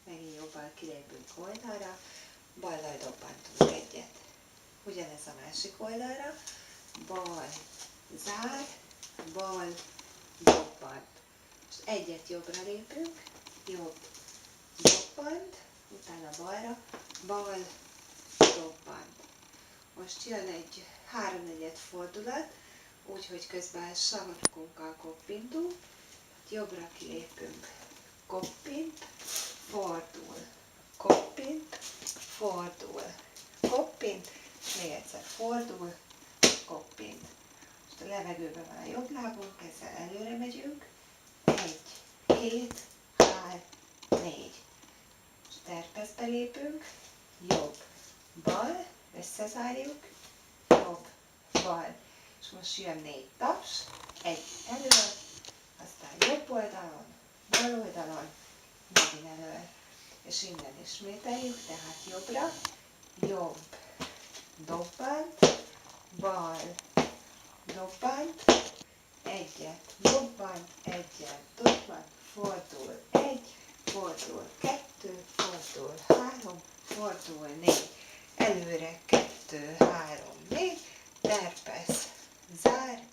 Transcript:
megint jobbal kilépünk oldalra, ballal dobbantunk egyet. Ugyanez a másik oldalra, bal, zár, bal, dobbant. Most egyet jobbra lépünk, jobb, dobbant, utána balra, bal, dobbant. Most jön egy 3/4 fordulat, úgyhogy közben sarkunkkal koppintunk, jobbra kilépünk, koppint, fordul, koppint, fordul, koppint, és még egyszer fordul, koppint. Most a levegőben van a jobb lábunk, ezzel előre megyünk, 1, 2, 3, 4. És terpeszbe lépünk, jobb, bal, összezárjuk, jobb, bal. És most jön 4 taps, egy elő, aztán jobb oldalon, bal oldalon, megint elő. És innen ismételjük, tehát jobbra, jobb, dobbant, bal, dobbant, egyet, dobbant, egyet, dobbant, fordul, 1, fordul, 2, fordul, 3, fordul, 4, előre, 2, 3, 4, terpesz, zár,